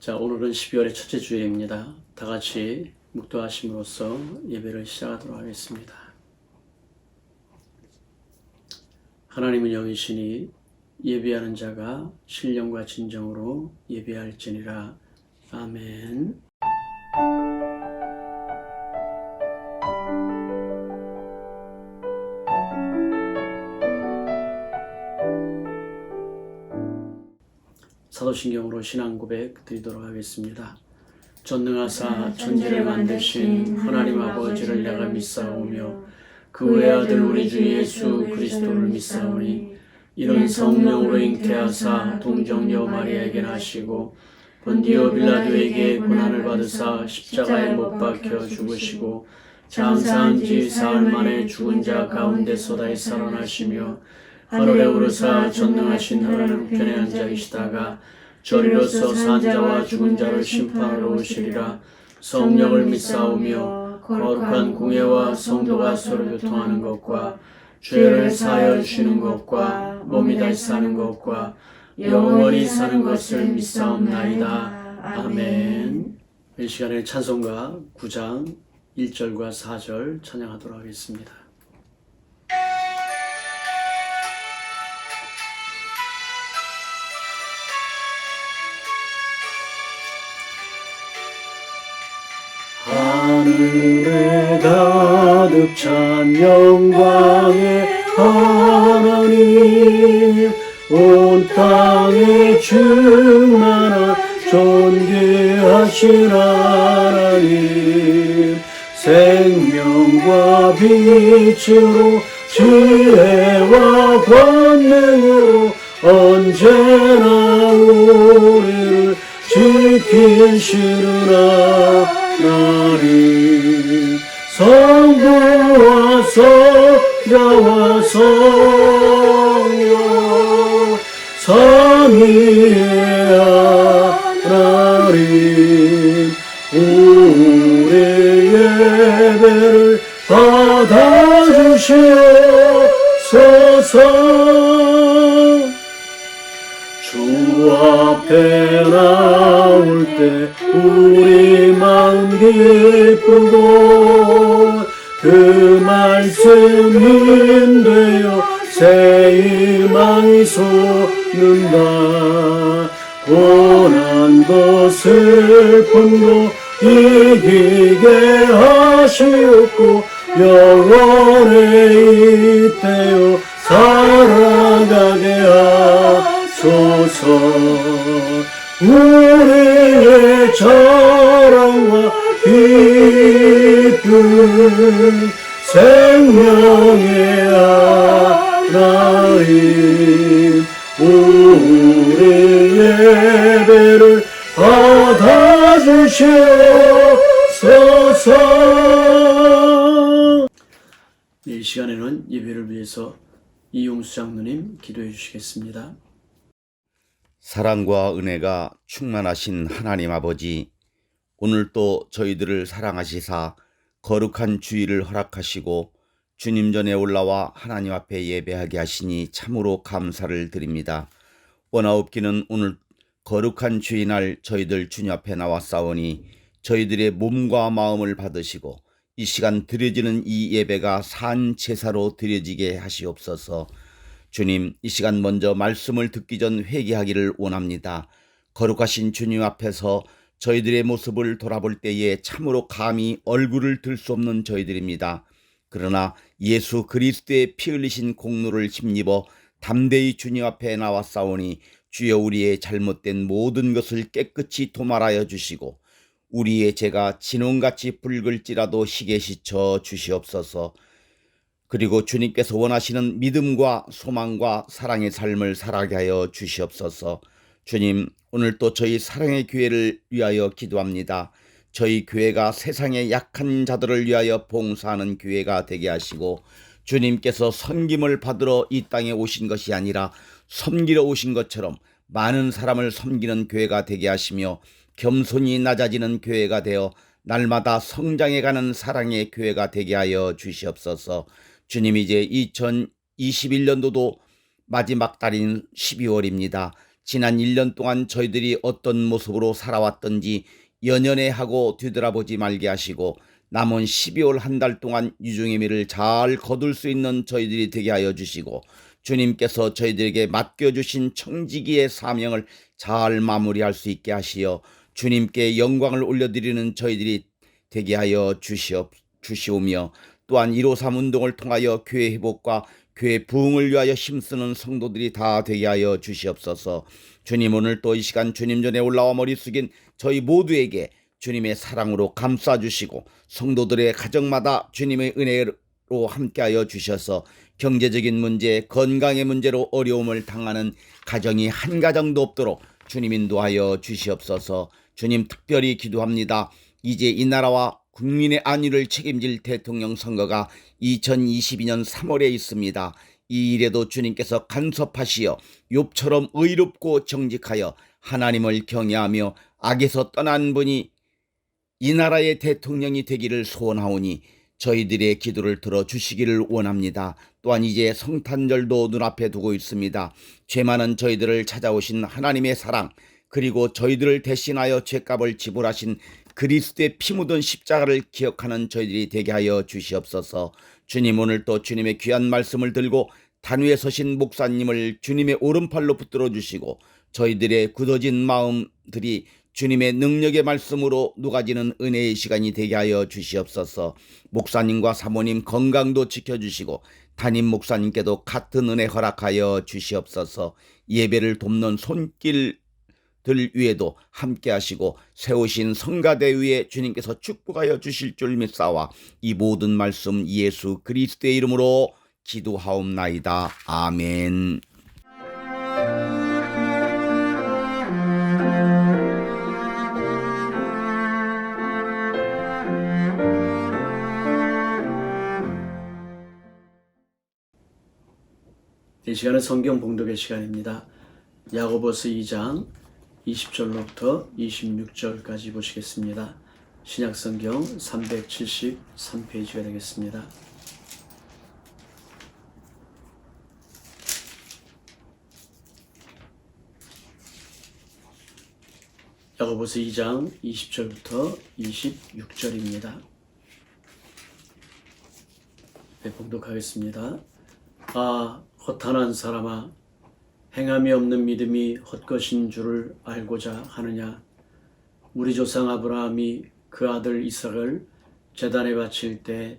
자, 오늘은 12월의 첫째 주일입니다. 다 같이 묵도하심으로써 예배를 시작하도록 하겠습니다. 하나님은 영이시니 예배하는 자가 신령과 진정으로 예배할지니라. 아멘. 사도신경으로 신앙 고백 드리도록 하겠습니다. 전능하사 천지를 만드신 하나님 아버지를 내가 믿사오며 그 외아들 우리 주 예수 그리스도를 믿사오니 이는 성령으로 잉태하사 동정녀 마리아에게 나시고 본디오 빌라도에게 고난을 받으사 십자가에 못 박혀 죽으시고 장사한 지 사흘 만에 죽은 자 가운데서 다시 살아나시며 하늘에 오르사 전능하신 하나님 우편에 앉아 계시다가 저리로서 산 자와 죽은 자를 심판하러 오시리라. 성령을 믿사오며 거룩한 공예와 성도가 서로 교통하는 것과 죄를 사하여 주시는 것과 몸이 다시 사는 것과 영원히 사는 것을 믿사옵나이다. 아멘. 이 시간에 찬송가 9장 1절과 4절 찬양하도록 하겠습니다. 하늘에 가득 찬 영광의 하나님 온 땅에 충만한 존귀하신 하나님, 생명과 빛으로 지혜와 권능으로 언제나 우리를 지키시는 하나님, 성부와 성자와 성령 삼위의 하나님, 우리 예배를 받아주시옵소서. 주 앞에 나올 때 우리 마음 기쁘고 그 말씀 힘되어 새 희망이 솟는다. 고난도 슬픔도 이기게 하시옵고 영원에 잇대어 살아가게 하소서. 우리의 자랑과 기쁨 생명의 하나님, 우리 예배를 받아주시옵소서. 이 시간에는 예배를 위해서 이용수 장로님 기도해 주시겠습니다. 사랑과 은혜가 충만하신 하나님 아버지, 오늘 또 저희들을 사랑하시사 거룩한 주일을 허락하시고 주님 전에 올라와 하나님 앞에 예배하게 하시니 참으로 감사를 드립니다. 원하옵기는 오늘 거룩한 주일날 저희들 주님 앞에 나왔사오니 저희들의 몸과 마음을 받으시고 이 시간 드려지는 이 예배가 산 제사로 드려지게 하시옵소서. 주님, 이 시간 먼저 말씀을 듣기 전 회개하기를 원합니다. 거룩하신 주님 앞에서 저희들의 모습을 돌아볼 때에 참으로 감히 얼굴을 들 수 없는 저희들입니다. 그러나 예수 그리스도의 피 흘리신 공로를 힘입어 담대히 주님 앞에 나왔사오니 주여 우리의 잘못된 모든 것을 깨끗이 도말하여 주시고 우리의 죄가 진홍같이 붉을지라도 희게 씻어 주시옵소서. 그리고 주님께서 원하시는 믿음과 소망과 사랑의 삶을 살아가게 하여 주시옵소서. 주님, 오늘 또 저희 사랑의 교회를 위하여 기도합니다. 저희 교회가 세상의 약한 자들을 위하여 봉사하는 교회가 되게 하시고 주님께서 섬김을 받으러 이 땅에 오신 것이 아니라 섬기러 오신 것처럼 많은 사람을 섬기는 교회가 되게 하시며 겸손히 낮아지는 교회가 되어 날마다 성장해가는 사랑의 교회가 되게 하여 주시옵소서. 주님, 이제 2021년도도 마지막 달인 12월입니다. 지난 1년 동안 저희들이 어떤 모습으로 살아왔던지 연연해하고 뒤돌아보지 말게 하시고 남은 12월 한 달 동안 유종의 미를 잘 거둘 수 있는 저희들이 되게 하여 주시고 주님께서 저희들에게 맡겨주신 청지기의 사명을 잘 마무리할 수 있게 하시어 주님께 영광을 올려드리는 저희들이 되게 하여 주시오며 또한 153 운동을 통하여 교회 회복과 교회 부흥을 위하여 힘쓰는 성도들이 다 되게 하여 주시옵소서. 주님, 오늘 또 이 시간 주님 전에 올라와 머리 숙인 저희 모두에게 주님의 사랑으로 감싸주시고 성도들의 가정마다 주님의 은혜로 함께하여 주셔서 경제적인 문제, 건강의 문제로 어려움을 당하는 가정이 한 가정도 없도록 주님 인도하여 주시옵소서. 주님, 특별히 기도합니다. 이제 이 나라와 국민의 안위를 책임질 대통령 선거가 2022년 3월에 있습니다. 이 일에도 주님께서 간섭하시어 욥처럼 의롭고 정직하여 하나님을 경외하며 악에서 떠난 분이 이 나라의 대통령이 되기를 소원하오니 저희들의 기도를 들어주시기를 원합니다. 또한 이제 성탄절도 눈앞에 두고 있습니다. 죄 많은 저희들을 찾아오신 하나님의 사랑, 그리고 저희들을 대신하여 죄값을 지불하신 그리스도의 피 묻은 십자가를 기억하는 저희들이 되게 하여 주시옵소서. 주님, 오늘 또 주님의 귀한 말씀을 들고 단위에 서신 목사님을 주님의 오른팔로 붙들어 주시고 저희들의 굳어진 마음들이 주님의 능력의 말씀으로 녹아지는 은혜의 시간이 되게 하여 주시옵소서. 목사님과 사모님 건강도 지켜주시고 담임 목사님께도 같은 은혜 허락하여 주시옵소서. 예배를 돕는 손길들 위에도 함께 하시고 세우신 성가대 위에 주님께서 축복하여 주실 줄 믿사와 이 모든 말씀 예수 그리스도의 이름으로 기도하옵나이다. 아멘. 이 시간은 성경 봉독의 시간입니다. 야고보서 2장 20절로부터 26절까지 보시겠습니다. 신약성경 373페이지가 되겠습니다. 야고보서 2장 20절부터 26절입니다. 네, 봉독하겠습니다. 아, 허탄한 사람아, 행함이 없는 믿음이 헛것인 줄을 알고자 하느냐? 우리 조상 아브라함이 그 아들 이삭을 제단에 바칠 때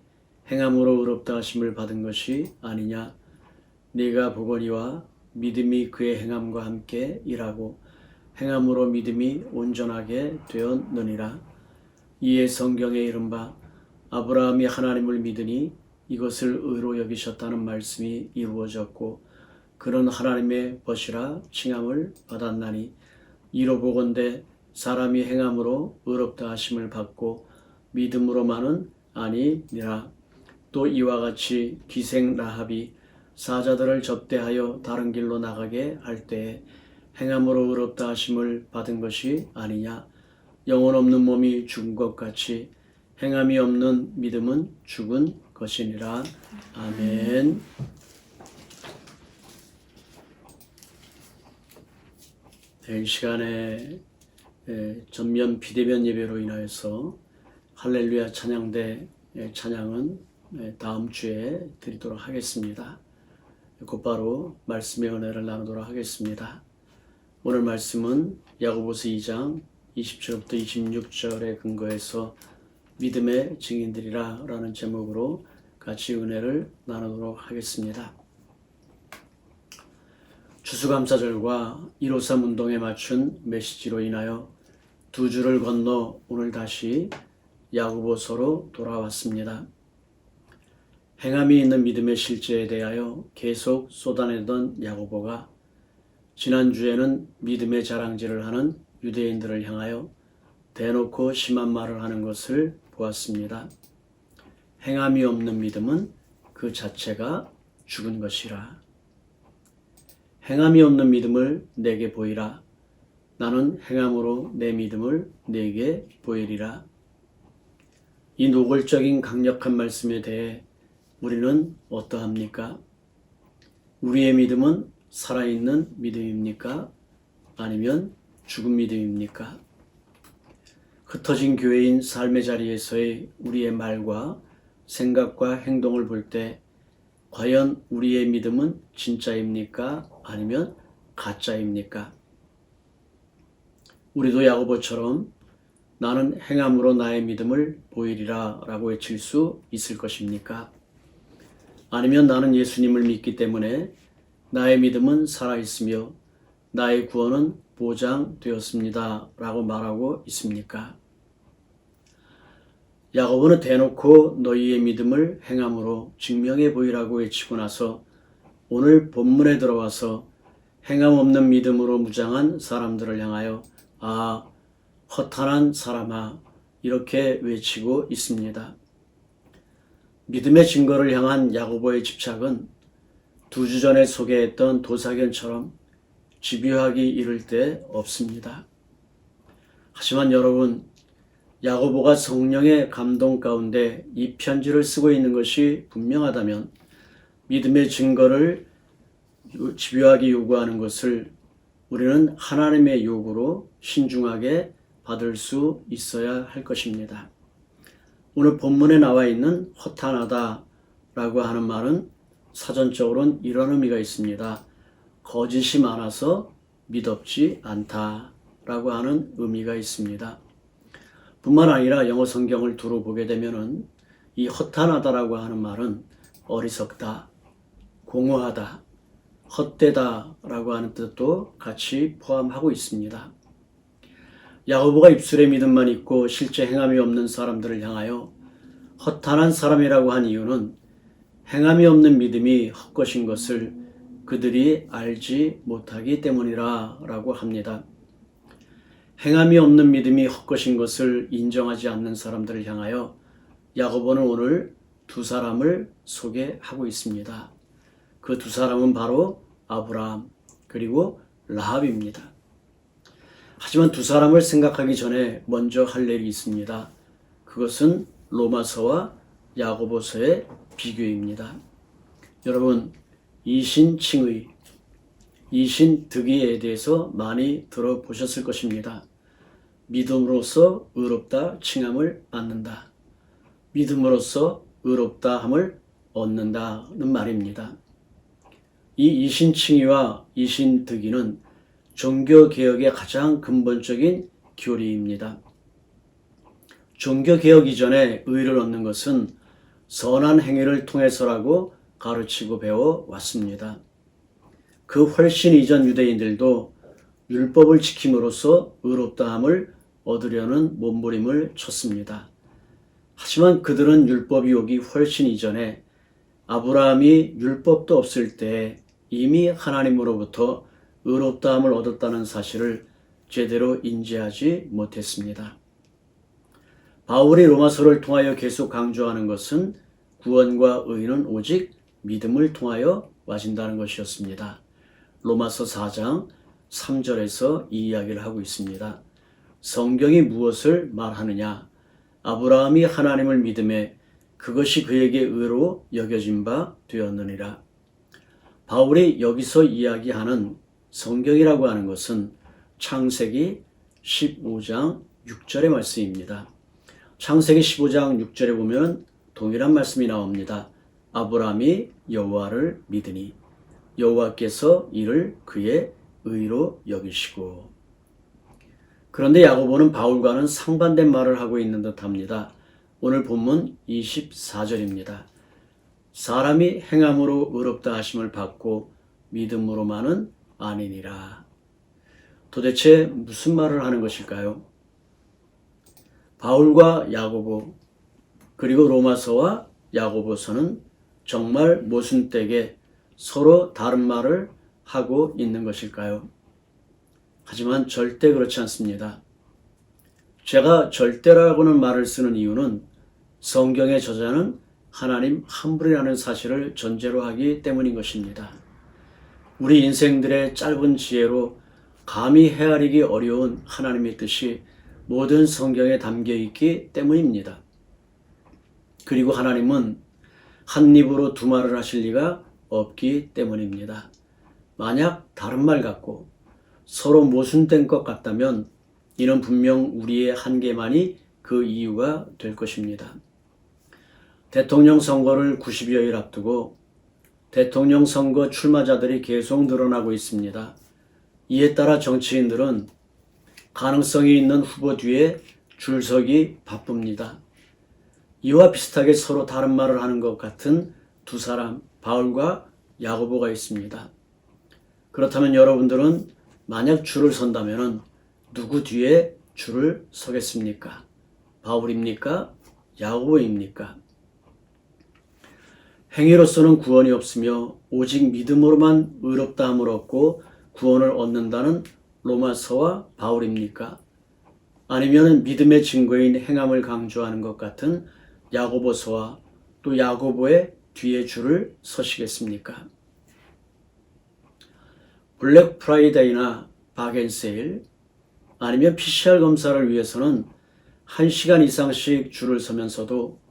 행함으로 의롭다 하심을 받은 것이 아니냐? 네가 보거니와 믿음이 그의 행함과 함께 일하고 행함으로 믿음이 온전하게 되었느니라. 이에 성경에 이른바 아브라함이 하나님을 믿으니 이것을 의로 여기셨다는 말씀이 이루어졌고 그는 하나님의 벗이라 칭함을 받았나니 이로 보건대 사람이 행함으로 의롭다 하심을 받고 믿음으로만은 아니니라. 또 이와 같이 기생 라합이 사자들을 접대하여 다른 길로 나가게 할 때에 행함으로 의롭다 하심을 받은 것이 아니냐. 영혼 없는 몸이 죽은 것 같이 행함이 없는 믿음은 죽은 것이니라. 아멘. 이 시간에 전면 비대면 예배로 인하여서 할렐루야 찬양대 찬양은 다음 주에 드리도록 하겠습니다. 곧바로 말씀의 은혜를 나누도록 하겠습니다. 오늘 말씀은 야고보서 2장 20절부터 26절에 근거해서 믿음의 증인들이라 라는 제목으로 같이 은혜를 나누도록 하겠습니다. 추수감사절과 153 운동에 맞춘 메시지로 인하여 두 주를 건너 오늘 다시 야고보서로 돌아왔습니다. 행함이 있는 믿음의 실제에 대하여 계속 쏟아내던 야고보가 지난주에는 믿음의 자랑질을 하는 유대인들을 향하여 대놓고 심한 말을 하는 것을 보았습니다. 행함이 없는 믿음은 그 자체가 죽은 것이라. 행함이 없는 믿음을 내게 보이라. 나는 행함으로 내 믿음을 내게 보이리라. 이 노골적인 강력한 말씀에 대해 우리는 어떠합니까? 우리의 믿음은 살아있는 믿음입니까? 아니면 죽은 믿음입니까? 흩어진 교회인 삶의 자리에서의 우리의 말과 생각과 행동을 볼 때 과연 우리의 믿음은 진짜입니까? 아니면 가짜입니까? 우리도 야고보처럼 나는 행함으로 나의 믿음을 보이리라 라고 외칠 수 있을 것입니까? 아니면 나는 예수님을 믿기 때문에 나의 믿음은 살아있으며 나의 구원은 보장되었습니다 라고 말하고 있습니까? 야고보는 대놓고 너희의 믿음을 행함으로 증명해 보이라고 외치고 나서 오늘 본문에 들어와서 행함 없는 믿음으로 무장한 사람들을 향하여 아, 허탄한 사람아 이렇게 외치고 있습니다. 믿음의 증거를 향한 야고보의 집착은 두 주 전에 소개했던 도사견처럼 집요하기 이를 데 없습니다. 하지만 여러분, 야고보가 성령의 감동 가운데 이 편지를 쓰고 있는 것이 분명하다면 믿음의 증거를 집요하게 요구하는 것을 우리는 하나님의 요구로 신중하게 받을 수 있어야 할 것입니다. 오늘 본문에 나와 있는 허탄하다 라고 하는 말은 사전적으로는 이런 의미가 있습니다. 거짓이 많아서 믿업지 않다 라고 하는 의미가 있습니다. 뿐만 아니라 영어 성경을 두루 보게 되면은 이 허탄하다라고 하는 말은 어리석다, 공허하다, 헛되다라고 하는 뜻도 같이 포함하고 있습니다. 야고보가 입술에 믿음만 있고 실제 행함이 없는 사람들을 향하여 허탄한 사람이라고 한 이유는 행함이 없는 믿음이 헛것인 것을 그들이 알지 못하기 때문이라 라고 합니다. 행함이 없는 믿음이 헛것인 것을 인정하지 않는 사람들을 향하여 야고보는 오늘 두 사람을 소개하고 있습니다. 그 두 사람은 바로 아브라함 그리고 라합입니다. 하지만 두 사람을 생각하기 전에 먼저 할 일이 있습니다. 그것은 로마서와 야고보서의 비교입니다. 여러분, 이신칭의, 이신득의에 대해서 많이 들어보셨을 것입니다. 믿음으로써 의롭다 칭함을 받는다. 믿음으로써 의롭다 함을 얻는다는 말입니다. 이 이신칭의와 이신득의는 종교개혁의 가장 근본적인 교리입니다. 종교개혁 이전에 의를 얻는 것은 선한 행위를 통해서라고 가르치고 배워왔습니다. 그 훨씬 이전 유대인들도 율법을 지킴으로써 의롭다함을 얻으려는 몸부림을 쳤습니다. 하지만 그들은 율법이 오기 훨씬 이전에 아브라함이 율법도 없을 때 이미 하나님으로부터 의롭다함을 얻었다는 사실을 제대로 인지하지 못했습니다. 바울이 로마서를 통하여 계속 강조하는 것은 구원과 의는 오직 믿음을 통하여 와진다는 것이었습니다. 로마서 4장 3절에서 이 이야기를 하고 있습니다. 성경이 무엇을 말하느냐? 아브라함이 하나님을 믿음에 그것이 그에게 의로 여겨진 바 되었느니라. 바울이 여기서 이야기하는 성경이라고 하는 것은 창세기 15장 6절의 말씀입니다. 창세기 15장 6절에 보면 동일한 말씀이 나옵니다. 아브라함이 여호와를 믿으니 여호와께서 이를 그의 의로 여기시고. 그런데 야고보는 바울과는 상반된 말을 하고 있는 듯합니다. 오늘 본문 24절입니다. 사람이 행함으로 의롭다 하심을 받고 믿음으로만은 아니니라. 도대체 무슨 말을 하는 것일까요? 바울과 야고보 그리고 로마서와 야고보서는 정말 모순되게 서로 다른 말을 하고 있는 것일까요? 하지만 절대 그렇지 않습니다. 제가 절대라고는 말을 쓰는 이유는 성경의 저자는 하나님 한 분이라는 사실을 전제로 하기 때문인 것입니다. 우리 인생들의 짧은 지혜로 감히 헤아리기 어려운 하나님의 뜻이 모든 성경에 담겨 있기 때문입니다. 그리고 하나님은 한 입으로 두 말을 하실 리가 없기 때문입니다. 만약 다른 말 같고 서로 모순된 것 같다면 이는 분명 우리의 한계만이 그 이유가 될 것입니다. 대통령 선거를 90여일 앞두고 대통령 선거 출마자들이 계속 늘어나고 있습니다. 이에 따라 정치인들은 가능성이 있는 후보 뒤에 줄 서기 바쁩니다. 이와 비슷하게 서로 다른 말을 하는 것 같은 두 사람, 바울과 야고보가 있습니다. 그렇다면 여러분들은 만약 줄을 선다면 누구 뒤에 줄을 서겠습니까? 바울입니까? 야고보입니까? 행위로서는 구원이 없으며 오직 믿음으로만 의롭다함을 얻고 구원을 얻는다는 로마서와 바울입니까? 아니면 믿음의 증거인 행함을 강조하는 것 같은 야고보서와 또 야고보의 뒤에 줄을 서시겠습니까? 블랙 프라이데이나 박앤세일 아니면 PCR 검사를 위해서는 1시간 이상씩 줄을 서면서도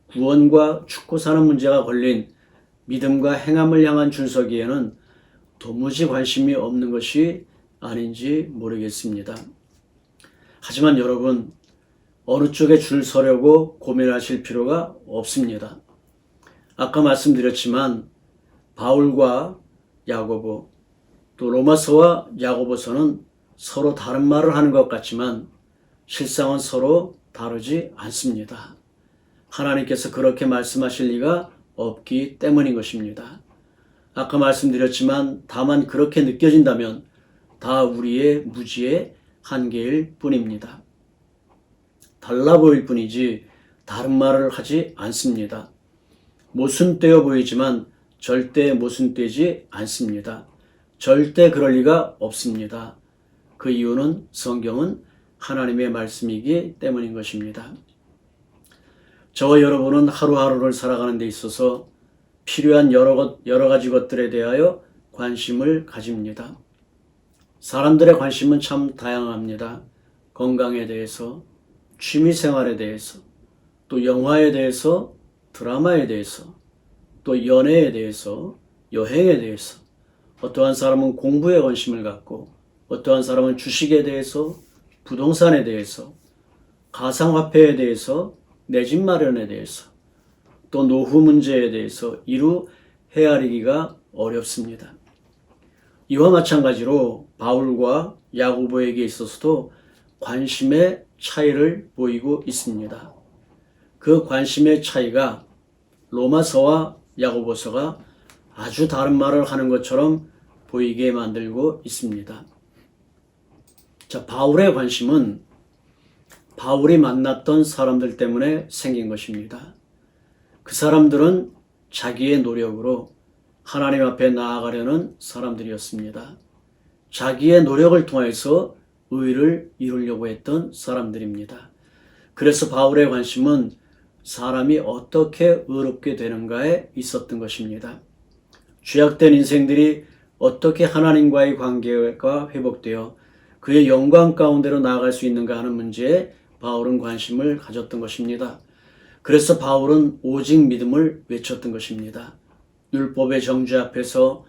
구원과 죽고 사는 문제가 걸린 믿음과 행함을 향한 줄서기에는 도무지 관심이 없는 것이 아닌지 모르겠습니다. 하지만 여러분, 어느 쪽에 줄 서려고 고민하실 필요가 없습니다. 아까 말씀드렸지만 바울과 야고보 또 로마서와 야고보서는 서로 다른 말을 하는 것 같지만 실상은 서로 다르지 않습니다. 하나님께서 그렇게 말씀하실 리가 없기 때문인 것입니다. 아까 말씀드렸지만 다만 그렇게 느껴진다면 다 우리의 무지의 한계일 뿐입니다. 달라 보일 뿐이지 다른 말을 하지 않습니다. 모순되어 보이지만 절대 모순되지 않습니다. 절대 그럴 리가 없습니다. 그 이유는 성경은 하나님의 말씀이기 때문인 것입니다. 저와 여러분은 하루하루를 살아가는 데 있어서 필요한 여러 가지 것들에 대하여 관심을 가집니다. 사람들의 관심은 참 다양합니다. 건강에 대해서, 취미생활에 대해서, 또 영화에 대해서, 드라마에 대해서, 또 연애에 대해서, 여행에 대해서, 어떠한 사람은 공부에 관심을 갖고, 어떠한 사람은 주식에 대해서, 부동산에 대해서, 가상화폐에 대해서, 내 집 마련에 대해서, 또 노후 문제에 대해서 이루 헤아리기가 어렵습니다. 이와 마찬가지로 바울과 야고보에게 있어서도 관심의 차이를 보이고 있습니다. 그 관심의 차이가 로마서와 야고보서가 아주 다른 말을 하는 것처럼 보이게 만들고 있습니다. 자, 바울의 관심은 바울이 만났던 사람들 때문에 생긴 것입니다. 그 사람들은 자기의 노력으로 하나님 앞에 나아가려는 사람들이었습니다. 자기의 노력을 통해서 의를 이루려고 했던 사람들입니다. 그래서 바울의 관심은 사람이 어떻게 의롭게 되는가에 있었던 것입니다. 죄악된 인생들이 어떻게 하나님과의 관계가 회복되어 그의 영광 가운데로 나아갈 수 있는가 하는 문제에 바울은 관심을 가졌던 것입니다. 그래서 바울은 오직 믿음을 외쳤던 것입니다. 율법의 정죄 앞에서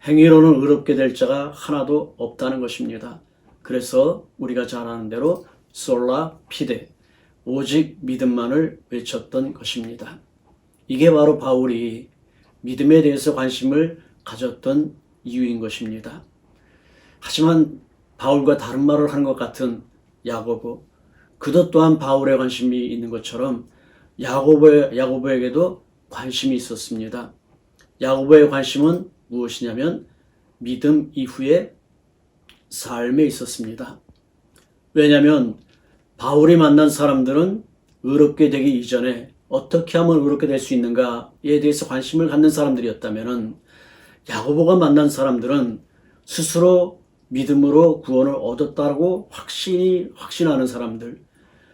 행위로는 의롭게 될 자가 하나도 없다는 것입니다. 그래서 우리가 잘 아는 대로 솔라 피데, 오직 믿음만을 외쳤던 것입니다. 이게 바로 바울이 믿음에 대해서 관심을 가졌던 이유인 것입니다. 하지만 바울과 다른 말을 하는 것 같은 야고보, 그도 또한 바울의 관심이 있는 것처럼 야고보에게도 관심이 있었습니다. 야고보의 관심은 무엇이냐면 믿음 이후의 삶에 있었습니다. 왜냐하면 바울이 만난 사람들은 의롭게 되기 이전에 어떻게 하면 의롭게 될 수 있는가에 대해서 관심을 갖는 사람들이었다면 야고보가 만난 사람들은 스스로 믿음으로 구원을 얻었다고 확신하는 사람들,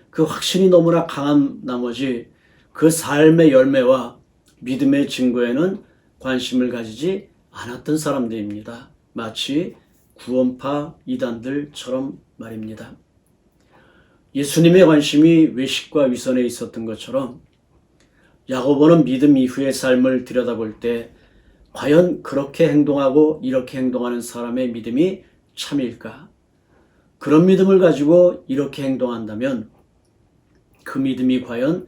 그 확신이 너무나 강한 나머지 그 삶의 열매와 믿음의 증거에는 관심을 가지지 않았던 사람들입니다. 마치 구원파 이단들처럼 말입니다. 예수님의 관심이 외식과 위선에 있었던 것처럼 야고보는 믿음 이후의 삶을 들여다볼 때 과연 그렇게 행동하고 이렇게 행동하는 사람의 믿음이 참일까? 그런 믿음을 가지고 이렇게 행동한다면 그 믿음이 과연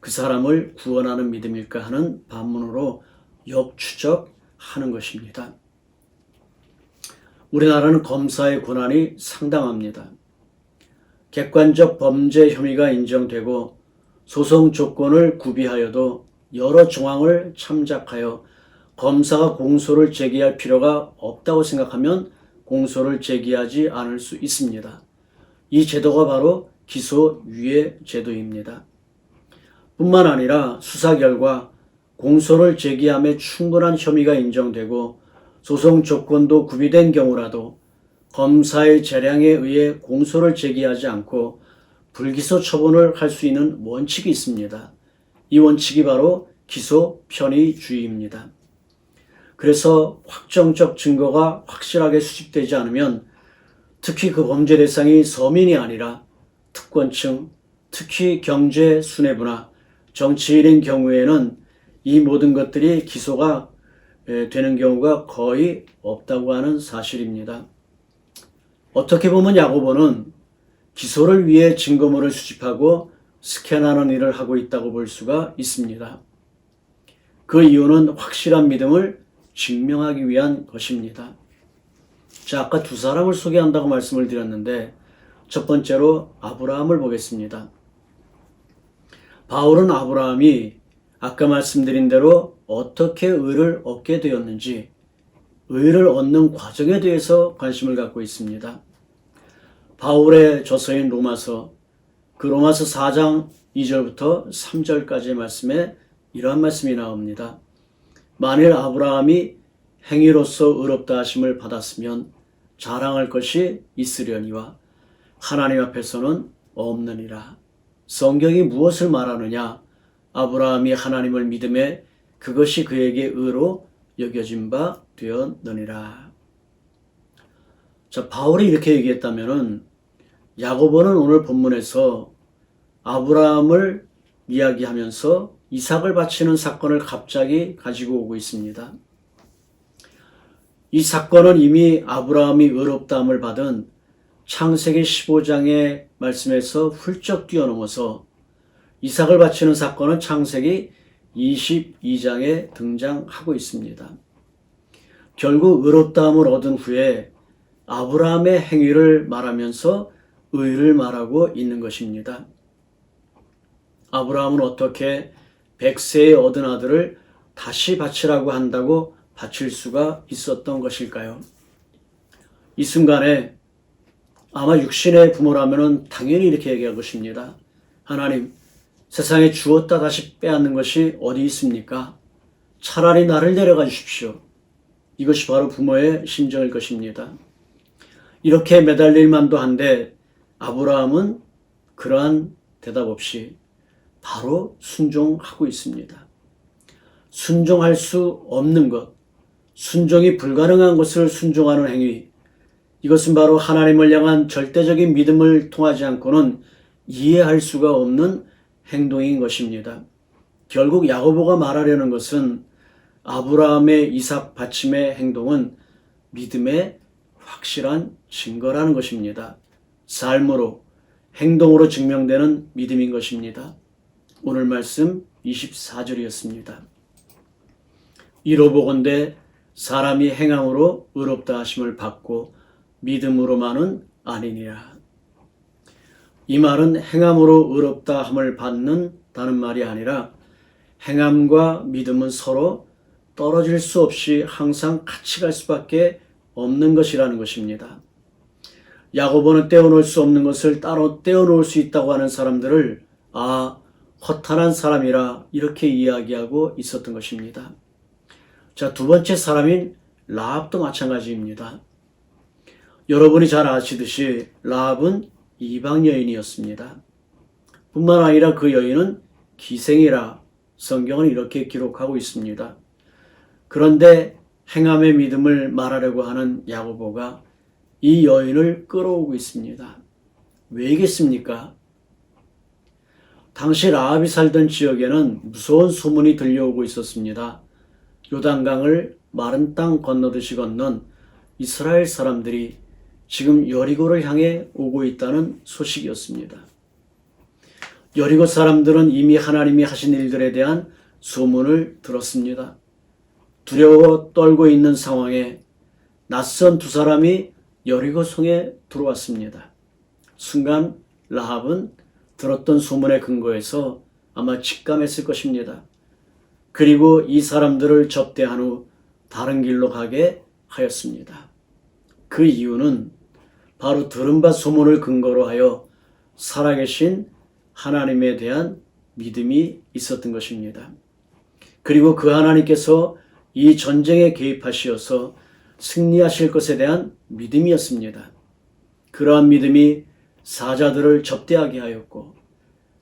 그 사람을 구원하는 믿음일까 하는 반문으로 역추적하는 것입니다. 우리나라는 검사의 권한이 상당합니다. 객관적 범죄 혐의가 인정되고 소송 조건을 구비하여도 여러 정황을 참작하여 검사가 공소를 제기할 필요가 없다고 생각하면 공소를 제기하지 않을 수 있습니다. 이 제도가 바로 기소유예 제도입니다. 뿐만 아니라 수사 결과 공소를 제기함에 충분한 혐의가 인정되고 소송 조건도 구비된 경우라도 검사의 재량에 의해 공소를 제기하지 않고 불기소 처분을 할 수 있는 원칙이 있습니다. 이 원칙이 바로 기소 편의주의입니다. 그래서 확정적 증거가 확실하게 수집되지 않으면 특히 그 범죄 대상이 서민이 아니라 특권층, 특히 경제 수뇌부나 정치인인 경우에는 이 모든 것들이 기소가 되는 경우가 거의 없다고 하는 사실입니다. 어떻게 보면 야고보는 기소를 위해 증거물을 수집하고 스캔하는 일을 하고 있다고 볼 수가 있습니다. 그 이유는 확실한 믿음을 증명하기 위한 것입니다. 자, 아까 두 사람을 소개한다고 말씀을 드렸는데 첫 번째로 아브라함을 보겠습니다. 바울은 아브라함이 아까 말씀드린 대로 어떻게 의를 얻게 되었는지 의를 얻는 과정에 대해서 관심을 갖고 있습니다. 바울의 저서인 로마서, 그 로마서 4장 2절부터 3절까지의 말씀에 이러한 말씀이 나옵니다. 만일 아브라함이 행위로서 의롭다 하심을 받았으면 자랑할 것이 있으려니와 하나님 앞에서는 없느니라. 성경이 무엇을 말하느냐? 아브라함이 하나님을 믿음에 그것이 그에게 의로 여겨진 바 되었느니라. 자, 바울이 이렇게 얘기했다면은 야고보는 오늘 본문에서 아브라함을 이야기하면서 이삭을 바치는 사건을 갑자기 가지고 오고 있습니다. 이 사건은 이미 아브라함이 의롭다함을 받은 창세기 15장의 말씀에서 훌쩍 뛰어넘어서 이삭을 바치는 사건은 창세기 22장에 등장하고 있습니다. 결국 의롭다함을 얻은 후에 아브라함의 행위를 말하면서 의를 말하고 있는 것입니다. 아브라함은 어떻게 100세에 얻은 아들을 다시 바치라고 한다고 바칠 수가 있었던 것일까요? 이 순간에 아마 육신의 부모라면 당연히 이렇게 얘기할 것입니다. 하나님, 세상에 주었다 다시 빼앗는 것이 어디 있습니까? 차라리 나를 내려가 주십시오. 이것이 바로 부모의 심정일 것입니다. 이렇게 매달릴 만도 한데 아브라함은 그러한 대답 없이 바로 순종하고 있습니다. 순종할 수 없는 것, 순종이 불가능한 것을 순종하는 행위, 이것은 바로 하나님을 향한 절대적인 믿음을 통하지 않고는 이해할 수가 없는 행동인 것입니다. 결국 야고보가 말하려는 것은 아브라함의 이삭 바침의 행동은 믿음의 확실한 증거라는 것입니다. 삶으로, 행동으로 증명되는 믿음인 것입니다. 오늘 말씀 24절이었습니다. 이로보건대 사람이 행함으로 의롭다 하심을 받고 믿음으로만은 아니니라. 이 말은 행함으로 의롭다 함을 받는다는 말이 아니라 행함과 믿음은 서로 떨어질 수 없이 항상 같이 갈 수밖에 없는 것이라는 것입니다. 야고보는 떼어놓을 수 없는 것을 따로 떼어놓을 수 있다고 하는 사람들을 허탄한 사람이라 이렇게 이야기하고 있었던 것입니다. 자, 두 번째 사람인 라합도 마찬가지입니다. 여러분이 잘 아시듯이 라합은 이방 여인이었습니다. 뿐만 아니라 그 여인은 기생이라 성경은 이렇게 기록하고 있습니다. 그런데 행함의 믿음을 말하려고 하는 야고보가 이 여인을 끌어오고 있습니다. 왜겠습니까? 당시 라합이 살던 지역에는 무서운 소문이 들려오고 있었습니다. 요단강을 마른 땅 건너듯이 건넌 이스라엘 사람들이 지금 여리고를 향해 오고 있다는 소식이었습니다. 여리고 사람들은 이미 하나님이 하신 일들에 대한 소문을 들었습니다. 두려워 떨고 있는 상황에 낯선 두 사람이 여리고 성에 들어왔습니다. 순간 라합은 들었던 소문에 근거해서 아마 직감했을 것입니다. 그리고 이 사람들을 접대한 후 다른 길로 가게 하였습니다. 그 이유는 바로 들은 바 소문을 근거로 하여 살아계신 하나님에 대한 믿음이 있었던 것입니다. 그리고 그 하나님께서 이 전쟁에 개입하시어서 승리하실 것에 대한 믿음이었습니다. 그러한 믿음이 사자들을 접대하게 하였고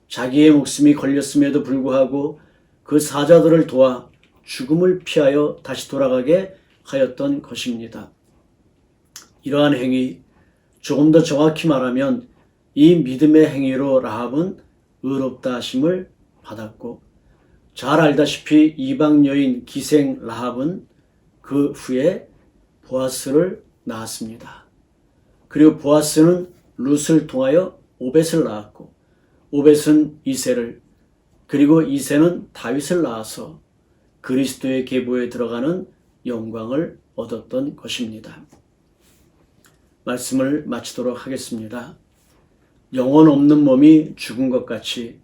자기의 목숨이 걸렸음에도 불구하고 그 사자들을 도와 죽음을 피하여 다시 돌아가게 하였던 것입니다. 이러한 행위, 조금 더 정확히 말하면 이 믿음의 행위로 라합은 의롭다 하심을 받았고 잘 알다시피 이방 여인 기생 라합은 그 후에 보아스를 낳았습니다. 그리고 보아스는 룻을 통하여 오벳을 낳았고 오벳은 이새를 그리고 이새는 다윗을 낳아서 그리스도의 계보에 들어가는 영광을 얻었던 것입니다. 말씀을 마치도록 하겠습니다. 영혼 없는 몸이 죽은 것 같이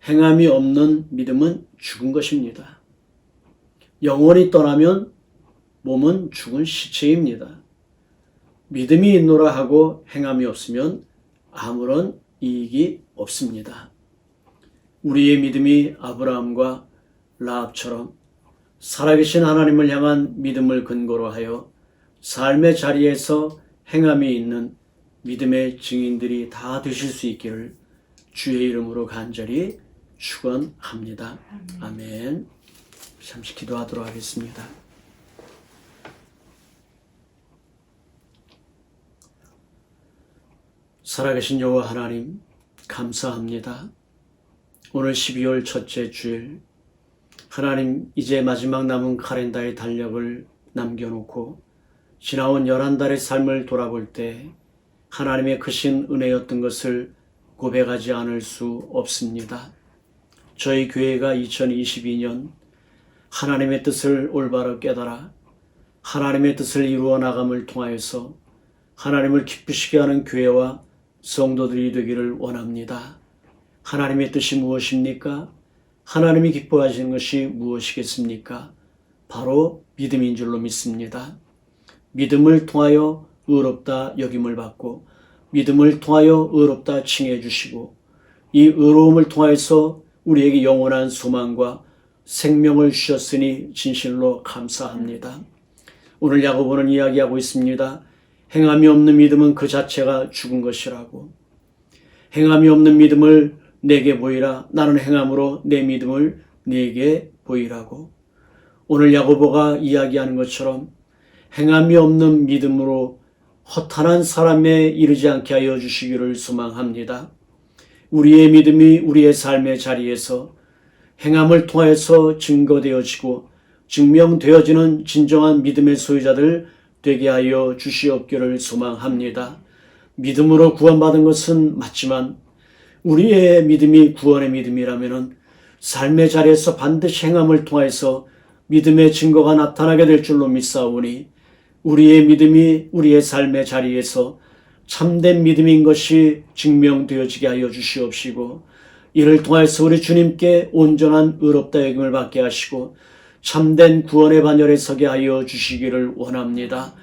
행함이 없는 믿음은 죽은 것입니다. 영혼이 떠나면 몸은 죽은 시체입니다. 믿음이 있노라 하고 행함이 없으면 아무런 이익이 없습니다. 우리의 믿음이 아브라함과 라합처럼 살아계신 하나님을 향한 믿음을 근거로 하여 삶의 자리에서 행함이 있는 믿음의 증인들이 다 되실 수 있기를 주의 이름으로 간절히 축원합니다. 아멘. 잠시 기도하도록 하겠습니다. 살아계신 여호와 하나님, 감사합니다. 오늘 12월 첫째 주일, 하나님 이제 마지막 남은 카렌다의 달력을 남겨놓고 지나온 11달의 삶을 돌아볼 때 하나님의 크신 은혜였던 것을 고백하지 않을 수 없습니다. 저희 교회가 2022년 하나님의 뜻을 올바로 깨달아 하나님의 뜻을 이루어 나감을 통하여서 하나님을 기쁘시게 하는 교회와 성도들이 되기를 원합니다. 하나님의 뜻이 무엇입니까? 하나님이 기뻐하시는 것이 무엇이겠습니까? 바로 믿음인 줄로 믿습니다. 믿음을 통하여 의롭다 여김을 받고 믿음을 통하여 의롭다 칭해 주시고 이 의로움을 통하여서 우리에게 영원한 소망과 생명을 주셨으니 진실로 감사합니다. 오늘 야고보는 이야기하고 있습니다. 행함이 없는 믿음은 그 자체가 죽은 것이라고. 행함이 없는 믿음을 내게 보이라. 나는 행함으로 내 믿음을 내게 보이라고. 오늘 야고보가 이야기하는 것처럼 행함이 없는 믿음으로 허탄한 사람에 이르지 않게 하여 주시기를 소망합니다. 우리의 믿음이 우리의 삶의 자리에서 행함을 통해서 증거되어지고 증명되어지는 진정한 믿음의 소유자들 되게 하여 주시옵기를 소망합니다. 믿음으로 구원받은 것은 맞지만 우리의 믿음이 구원의 믿음이라면 삶의 자리에서 반드시 행함을 통해서 믿음의 증거가 나타나게 될 줄로 믿사오니 우리의 믿음이 우리의 삶의 자리에서 참된 믿음인 것이 증명되어지게 하여 주시옵시고 이를 통해서 우리 주님께 온전한 의롭다 여김을 받게 하시고 참된 구원의 반열에 서게 하여 주시기를 원합니다.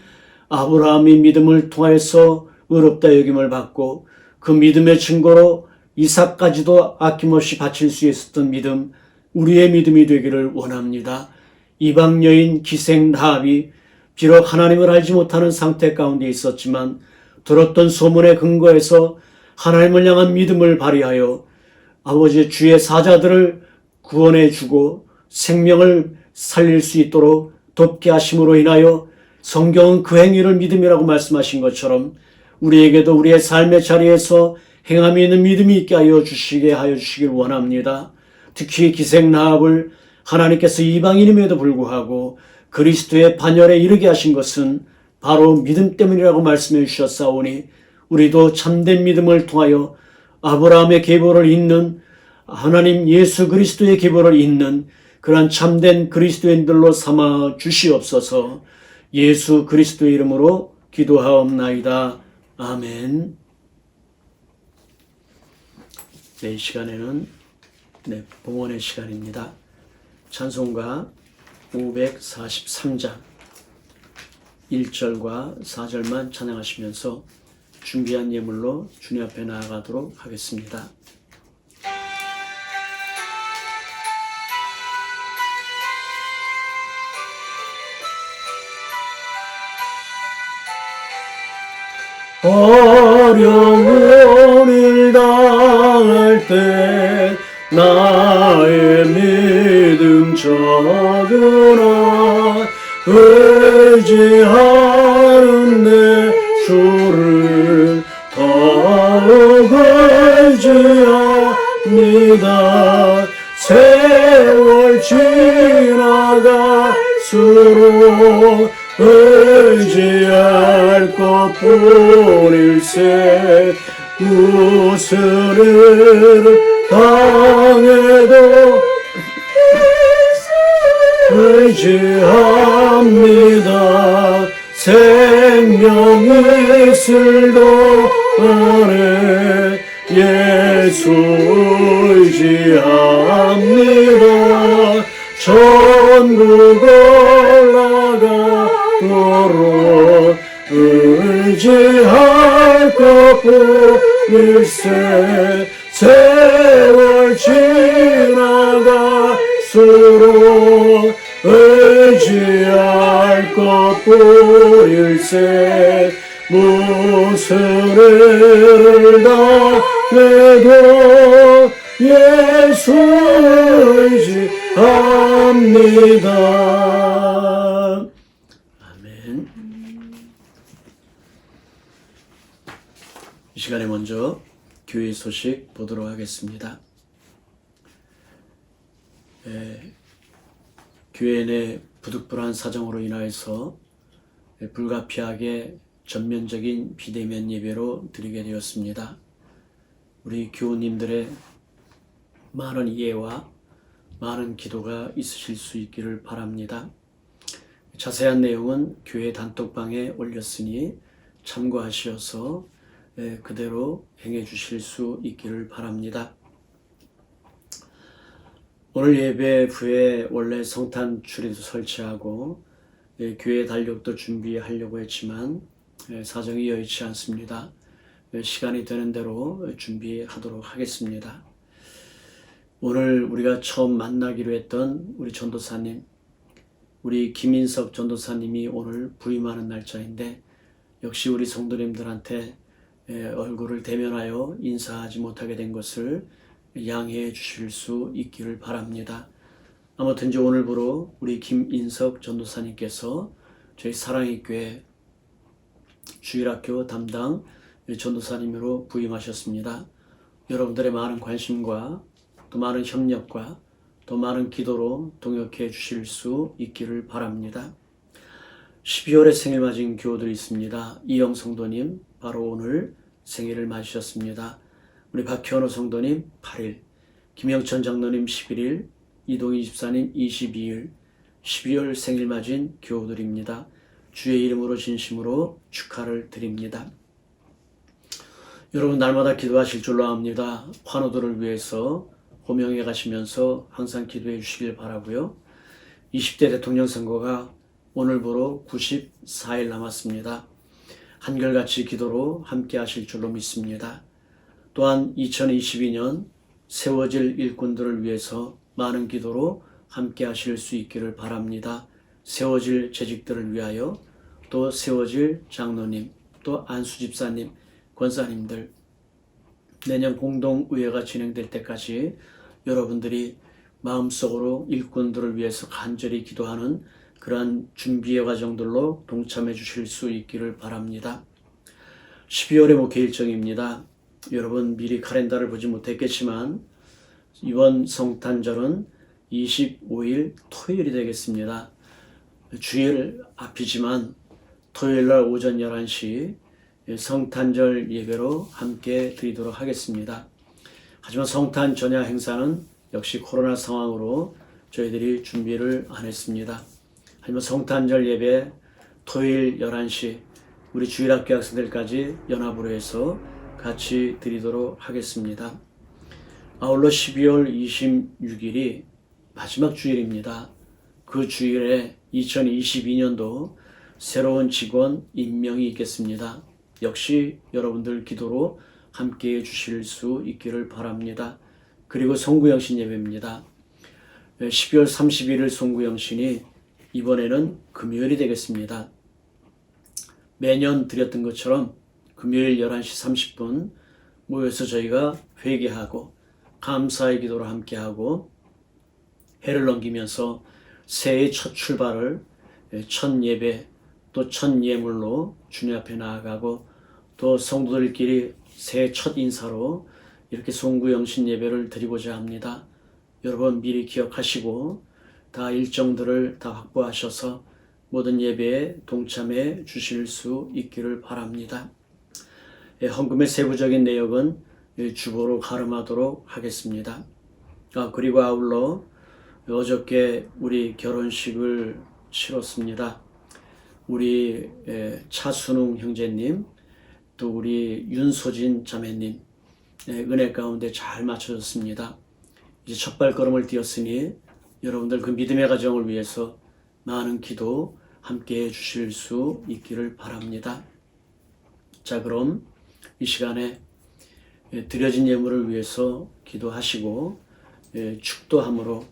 아브라함이 믿음을 통해서 의롭다 여김을 받고 그 믿음의 증거로 이삭까지도 아낌없이 바칠 수 있었던 믿음, 우리의 믿음이 되기를 원합니다. 이방 여인 기생 라합이 비록 하나님을 알지 못하는 상태 가운데 있었지만 들었던 소문에 근거해서 하나님을 향한 믿음을 발휘하여 아버지 주의 사자들을 구원해 주고 생명을 살릴 수 있도록 돕게 하심으로 인하여 성경은 그 행위를 믿음이라고 말씀하신 것처럼 우리에게도 우리의 삶의 자리에서 행함이 있는 믿음이 있게 하여 주시길 원합니다. 특히 기생 라합을 하나님께서 이방인임에도 불구하고 그리스도의 반열에 이르게 하신 것은 바로 믿음 때문이라고 말씀해 주셨사오니 우리도 참된 믿음을 통하여 아브라함의 계보를 잇는 하나님 예수 그리스도의 계보를 잇는 그러한 참된 그리스도인들로 삼아 주시옵소서. 예수 그리스도의 이름으로 기도하옵나이다. 아멘. 이 시간에는 봉헌의 시간입니다. 찬송가 543장 1절과 4절만 찬양하시면서 준비한 예물로 주님 앞에 나아가도록 하겠습니다. 어려운 일 당할 때 나의 믿음 적으나 의지하는 내 주를 더욱 의지합니다. 세월 지나갈수록 의지할 것뿐일세. 무슨 일을 당해도 의지합니다. 생명의 있을 동안에 예수 의지합니다. 천국 올라가 오직 의지할 것뿐일세. 세월 지나갈수록 의지할 것뿐일세. 무슨 일을 당해도 예수 의지합니다. 아멘. 이 시간에 먼저 교회 소식 보도록 하겠습니다. 교회 내 부득불한 사정으로 인하여서 불가피하게 전면적인 비대면 예배로 드리게 되었습니다. 우리 교우님들의 많은 이해와 많은 기도가 있으실 수 있기를 바랍니다. 자세한 내용은 교회 단톡방에 올렸으니 참고하셔서 그대로 행해 주실 수 있기를 바랍니다. 오늘 예배 후에 원래 성탄 추리도 설치하고 교회 달력도 준비하려고 했지만 사정이 여의치 않습니다. 시간이 되는 대로 준비하도록 하겠습니다. 오늘 우리가 처음 만나기로 했던 우리 전도사님, 우리 김인석 전도사님이 오늘 부임하는 날짜인데 역시 우리 성도님들한테 얼굴을 대면하여 인사하지 못하게 된 것을 양해해 주실 수 있기를 바랍니다. 아무튼지 오늘부로 우리 김인석 전도사님께서 저희 사랑의 교회 주일학교 담당 전도사님으로 부임하셨습니다. 여러분들의 많은 관심과 또 많은 협력과 또 많은 기도로 동역해 주실 수 있기를 바랍니다. 12월에 생일 맞은 교우들이 있습니다. 이영 성도님 바로 오늘 생일을 맞으셨습니다. 우리 박현호 성도님 8일, 김영천 장로님 11일, 이동희 집사님 22일, 12월 생일 맞은 교우들입니다. 주의 이름으로 진심으로 축하를 드립니다. 여러분 날마다 기도하실 줄로 압니다. 환우들을 위해서 호명해 가시면서 항상 기도해 주시길 바라고요. 20대 대통령 선거가 오늘부로 94일 남았습니다. 한결같이 기도로 함께 하실 줄로 믿습니다. 또한 2022년 세워질 일꾼들을 위해서 많은 기도로 함께 하실 수 있기를 바랍니다. 세워질 재직들을 위하여 또 세워질 장로님, 또 안수집사님, 권사님들 내년 공동의회가 진행될 때까지 여러분들이 마음속으로 일꾼들을 위해서 간절히 기도하는 그러한 준비의 과정들로 동참해 주실 수 있기를 바랍니다. 12월의 목회 일정입니다. 여러분 미리 카렌다를 보지 못했겠지만 이번 성탄절은 25일 토요일이 되겠습니다. 주일 앞이지만 토요일날 오전 11시 성탄절 예배로 함께 드리도록 하겠습니다. 하지만 성탄 전야 행사는 역시 코로나 상황으로 저희들이 준비를 안 했습니다. 하지만 성탄절 예배 토요일 11시 우리 주일학교 학생들까지 연합으로 해서 같이 드리도록 하겠습니다. 아울러 12월 26일이 마지막 주일입니다. 그 주일에 2022년도 새로운 직원 임명이 있겠습니다. 역시 여러분들 기도로 함께해 주실 수 있기를 바랍니다. 그리고 송구영신 예배입니다. 12월 31일 송구영신이 이번에는 금요일이 되겠습니다. 매년 드렸던 것처럼 금요일 11시 30분 모여서 저희가 회개하고 감사의 기도로 함께하고 해를 넘기면서 새해의 첫 출발을 첫 예배 또 첫 예물로 주님 앞에 나아가고 또 성도들끼리 새해 첫 인사로 이렇게 송구영신 예배를 드리고자 합니다. 여러분 미리 기억하시고 다 일정들을 다 확보하셔서 모든 예배에 동참해 주실 수 있기를 바랍니다. 헌금의 세부적인 내역은 주보로 가름하도록 하겠습니다. 그리고 아울러 어저께 우리 결혼식을 치렀습니다. 우리 차순웅 형제님 또 우리 윤소진 자매님 은혜 가운데 잘 맞춰졌습니다. 이제 첫 발걸음을 띄었으니 여러분들 그 믿음의 가정을 위해서 많은 기도 함께 해 주실 수 있기를 바랍니다. 자, 그럼 이 시간에 드려진 예물을 위해서 기도하시고 축도함으로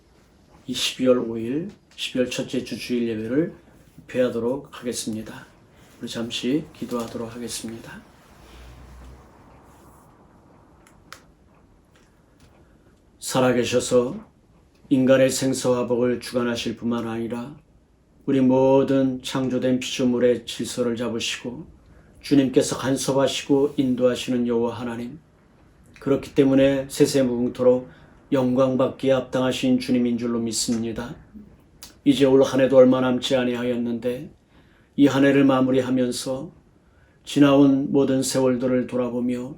이 12월 5일 12월 첫째 주 주일 예배를 폐하도록 하겠습니다. 우리 잠시 기도하도록 하겠습니다. 살아계셔서 인간의 생사화복을 주관하실 뿐만 아니라 우리 모든 창조된 피조물의 질서를 잡으시고 주님께서 간섭하시고 인도하시는 여호와 하나님, 그렇기 때문에 세세무궁토록 영광받기에 합당하신 주님인 줄로 믿습니다. 이제 올 한 해도 얼마 남지 아니하였는데 이 한 해를 마무리하면서 지나온 모든 세월들을 돌아보며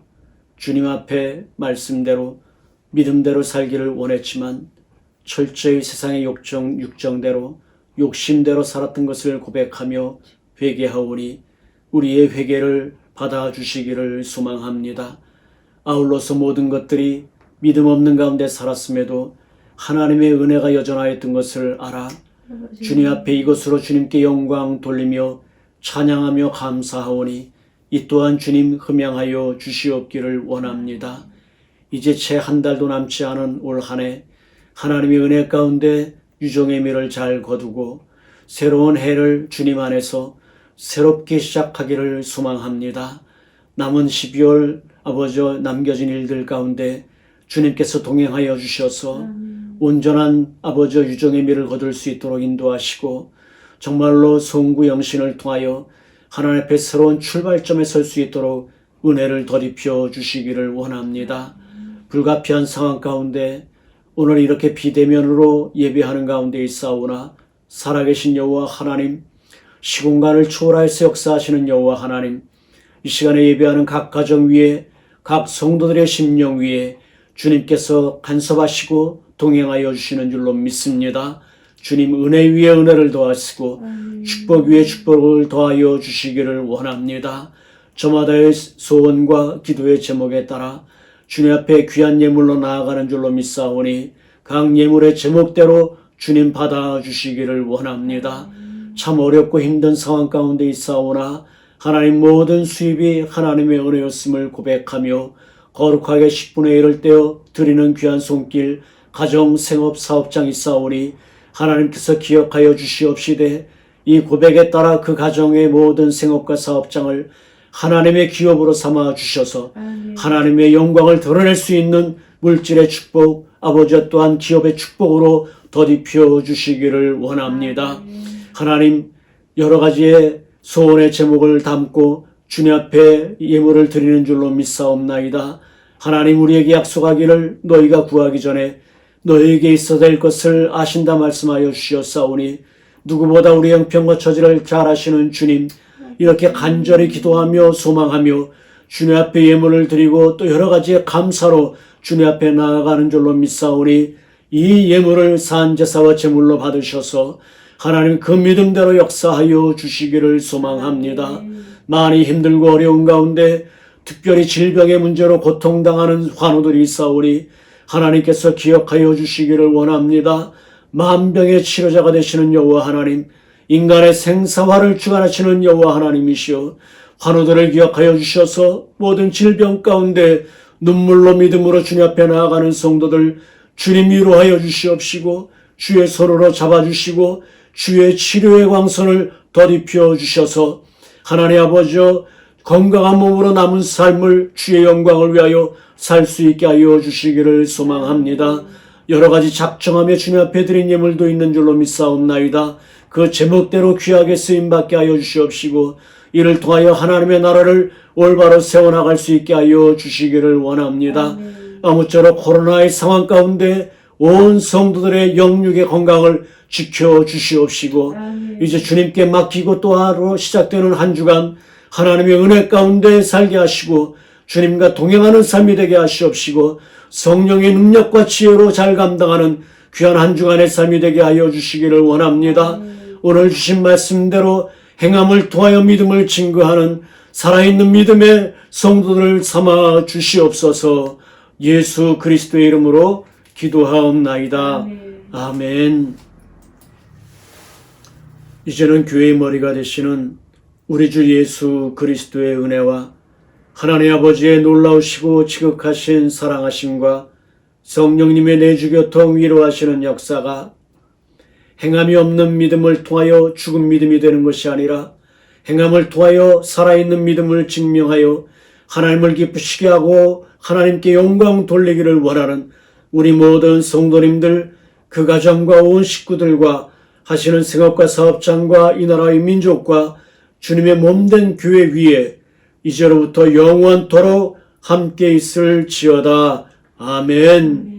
주님 앞에 말씀대로 믿음대로 살기를 원했지만 철저히 세상의 육정대로 욕심대로 살았던 것을 고백하며 회개하오니 우리의 회개를 받아주시기를 소망합니다. 아울러서 모든 것들이 믿음 없는 가운데 살았음에도 하나님의 은혜가 여전하였던 것을 알아 주님 앞에 이것으로 주님께 영광 돌리며 찬양하며 감사하오니 이 또한 주님 흠양하여 주시옵기를 원합니다. 이제 채 한 달도 남지 않은 올 한 해 하나님의 은혜 가운데 유종의 미를 잘 거두고 새로운 해를 주님 안에서 새롭게 시작하기를 소망합니다. 남은 12월 아버지 남겨진 일들 가운데 주님께서 동행하여 주셔서 온전한 아버지 유종의 미를 거둘 수 있도록 인도하시고 정말로 송구 영신을 통하여 하나님 앞에 새로운 출발점에 설 수 있도록 은혜를 더입혀 주시기를 원합니다. 불가피한 상황 가운데 오늘 이렇게 비대면으로 예배하는 가운데 있사오나 살아계신 여호와 하나님, 시공간을 초월하여서 역사하시는 여호와 하나님, 이 시간에 예배하는 각 가정 위에 각 성도들의 심령 위에 주님께서 간섭하시고 동행하여 주시는 줄로 믿습니다. 주님 은혜 위에 은혜를 더하시고 축복 위에 축복을 더하여 주시기를 원합니다. 저마다의 소원과 기도의 제목에 따라 주님 앞에 귀한 예물로 나아가는 줄로 믿사오니 각 예물의 제목대로 주님 받아주시기를 원합니다. 참 어렵고 힘든 상황 가운데 있사오나 하나님 모든 수입이 하나님의 은혜였음을 고백하며 거룩하게 10분의 1을 떼어 드리는 귀한 손길 가정 생업 사업장 있사오니 하나님께서 기억하여 주시옵시되 이 고백에 따라 그 가정의 모든 생업과 사업장을 하나님의 기업으로 삼아 주셔서 하나님의 영광을 드러낼 수 있는 물질의 축복, 아버지 또한 기업의 축복으로 더입혀 주시기를 원합니다. 하나님 여러 가지의 소원의 제목을 담고 주님 앞에 예물을 드리는 줄로 믿사옵나이다. 하나님 우리에게 약속하기를 너희가 구하기 전에 너희에게 있어야 될 것을 아신다 말씀하여 주셨사오니 누구보다 우리 형편과 처지를 잘 아시는 주님, 이렇게 간절히 기도하며 소망하며 주님 앞에 예물을 드리고 또 여러 가지의 감사로 주님 앞에 나아가는 줄로 믿사오니 이 예물을 산제사와 제물로 받으셔서 하나님 그 믿음대로 역사하여 주시기를 소망합니다. 많이 힘들고 어려운 가운데 특별히 질병의 문제로 고통당하는 환우들이 있사오니 하나님께서 기억하여 주시기를 원합니다. 만병의 치료자가 되시는 여호와 하나님, 인간의 생사화를 주관하시는 여호와 하나님이시여 환우들을 기억하여 주셔서 모든 질병 가운데 눈물로 믿음으로 주님 앞에 나아가는 성도들 주님 위로하여 주시옵시고 주의 손으로 잡아주시고 주의 치료의 광선을 덧입혀 주셔서 하나님 아버지여 건강한 몸으로 남은 삶을 주의 영광을 위하여 살 수 있게 하여 주시기를 소망합니다. 여러 가지 작정하며 주님 앞에 드린 예물도 있는 줄로 믿사옵나이다. 그 제목대로 귀하게 쓰임받게 하여 주시옵시고 이를 통하여 하나님의 나라를 올바로 세워나갈 수 있게 하여 주시기를 원합니다. 아무쪼록 코로나의 상황 가운데 온 성도들의 영육의 건강을 지켜주시옵시고 이제 주님께 맡기고 또 하루 시작되는 한 주간 하나님의 은혜 가운데 살게 하시고 주님과 동행하는 삶이 되게 하시옵시고 성령의 능력과 지혜로 잘 감당하는 귀한 한 주간의 삶이 되게 하여 주시기를 원합니다. 오늘 주신 말씀대로 행함을 통하여 믿음을 증거하는 살아있는 믿음의 성도들을 삼아 주시옵소서. 예수 그리스도의 이름으로 기도하옵나이다. 아멘. 이제는 교회의 머리가 되시는 우리 주 예수 그리스도의 은혜와 하나님 아버지의 놀라우시고 지극하신 사랑하심과 성령님의 내주교통 위로하시는 역사가 행함이 없는 믿음을 통하여 죽은 믿음이 되는 것이 아니라 행함을 통하여 살아있는 믿음을 증명하여 하나님을 기쁘시게 하고 하나님께 영광 돌리기를 원하는 우리 모든 성도님들, 그 가정과 온 식구들과 하시는 생업과 사업장과 이 나라의 민족과 주님의 몸된 교회 위에 이제로부터 영원토록 함께 있을지어다. 아멘.